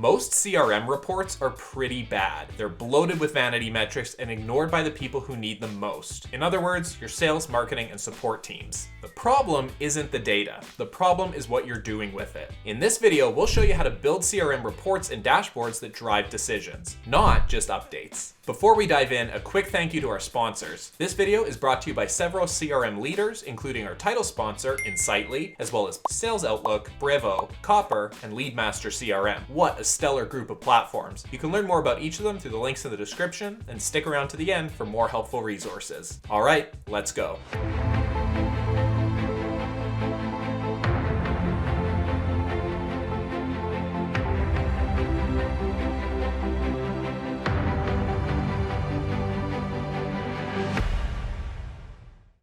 Most CRM reports are pretty bad. They're bloated with vanity metrics and ignored by the people who need them most. In other words, your sales, marketing, and support teams. The problem isn't the data. The problem is what you're doing with it. In this video, we'll show you how to build CRM reports and dashboards that drive decisions, not just updates. Before we dive in, a quick thank you to our sponsors. This video is brought to you by several CRM leaders, including our title sponsor, Insightly, as well as Sales Outlook, Brevo, Copper, and Leadmaster CRM. What a stellar group of platforms. You can learn more about each of them through the links in the description, and stick around to the end for more helpful resources. All right, let's go.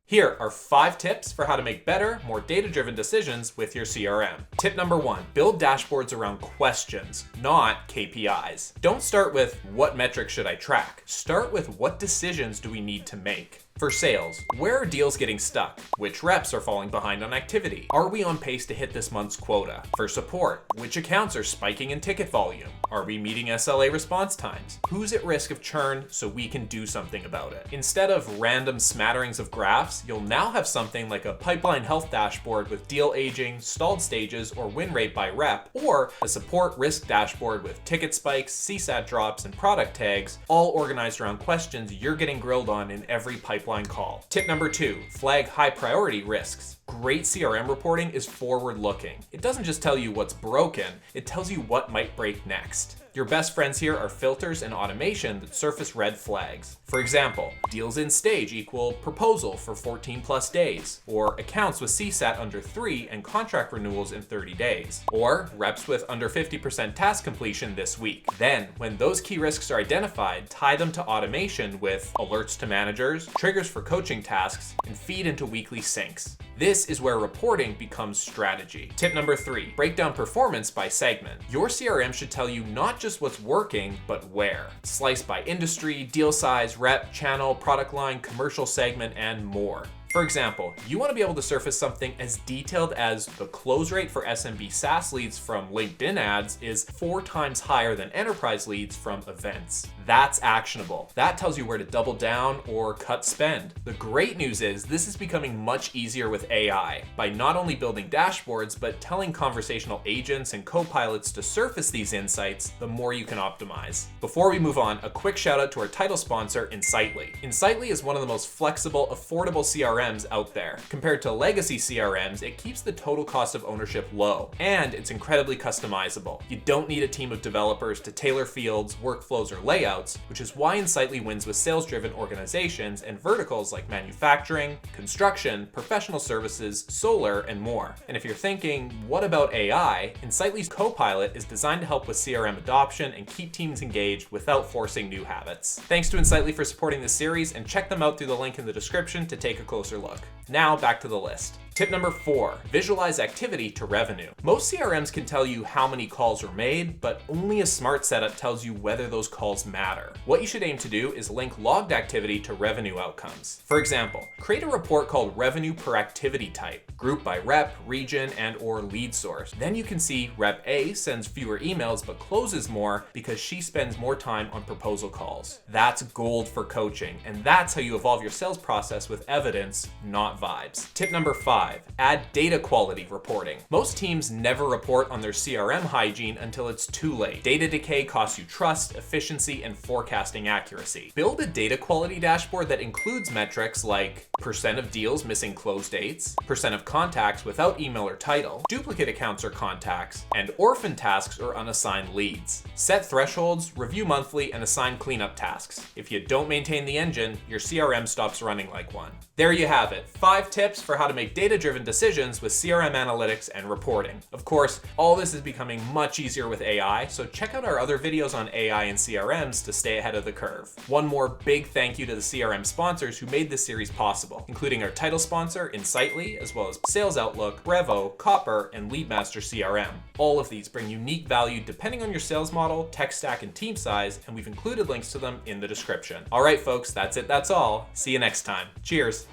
Here are 5 tips for how to make better, more data-driven decisions with your CRM. Tip number 1, build dashboards around questions, not KPIs. Don't start with what metrics should I track? Start with what decisions do we need to make? For sales, where are deals getting stuck? Which reps are falling behind on activity? Are we on pace to hit this month's quota? For support, which accounts are spiking in ticket volume? Are we meeting SLA response times? Who's at risk of churn so we can do something about it? Instead of random smatterings of graphs, you'll now have something like a pipeline health dashboard with deal aging, stalled stages, or win rate by rep, or a support risk dashboard with ticket spikes, CSAT drops, and product tags, all organized around questions you're getting grilled on in every pipeline call. Tip number 2, flag high priority risks. Great CRM reporting is forward-looking. It doesn't just tell you what's broken, it tells you what might break next. Your best friends here are filters and automation that surface red flags. For example, deals in stage equal proposal for 14 plus days, or accounts with CSAT under 3 and contract renewals in 30 days, or reps with under 50% task completion this week. Then, when those key risks are identified, tie them to automation with alerts to managers, triggers for coaching tasks, and feed into weekly syncs. This is where reporting becomes strategy. Tip number 3, break down performance by segment. Your CRM should tell you not just what's working, but where. Sliced by industry, deal size, rep, channel, product line, commercial segment, and more. For example, you want to be able to surface something as detailed as the close rate for SMB SaaS leads from LinkedIn ads is 4 times higher than enterprise leads from events. That's actionable. That tells you where to double down or cut spend. The great news is this is becoming much easier with AI by not only building dashboards, but telling conversational agents and co-pilots to surface these insights, the more you can optimize. Before we move on, a quick shout out to our title sponsor, Insightly. Insightly is one of the most flexible, affordable CRMs out there. Compared to legacy CRMs, it keeps the total cost of ownership low, and it's incredibly customizable. You don't need a team of developers to tailor fields, workflows, or layouts, which is why Insightly wins with sales-driven organizations and verticals like manufacturing, construction, professional services, solar, and more. And if you're thinking, what about AI? Insightly's Copilot is designed to help with CRM adoption and keep teams engaged without forcing new habits. Thanks to Insightly for supporting this series, and check them out through the link in the description to take a closer look. Now back to the list. Tip number 4, visualize activity to revenue. Most CRMs can tell you how many calls were made, but only a smart setup tells you whether those calls matter. What you should aim to do is link logged activity to revenue outcomes. For example, create a report called revenue per activity type, grouped by rep, region, and or lead source. Then you can see rep A sends fewer emails but closes more because she spends more time on proposal calls. That's gold for coaching, and that's how you evolve your sales process with evidence, not vibes. Tip number 5, add data quality reporting. Most teams never report on their CRM hygiene until it's too late. Data decay costs you trust, efficiency, and forecasting accuracy. Build a data quality dashboard that includes metrics like percent of deals missing close dates, percent of contacts without email or title, duplicate accounts or contacts, and orphan tasks or unassigned leads. Set thresholds, review monthly, and assign cleanup tasks. If you don't maintain the engine, your CRM stops running like one. There you have it, 5 tips for how to make data-driven decisions with CRM analytics and reporting. Of course, all this is becoming much easier with AI, so check out our other videos on AI and CRMs to stay ahead of the curve. One more big thank you to the CRM sponsors who made this series possible, including our title sponsor, Insightly, as well as Sales Outlook, Brevo, Copper, and Leadmaster CRM. All of these bring unique value depending on your sales model, tech stack, and team size, and we've included links to them in the description. All right, folks, that's it, that's all. See you next time. Cheers.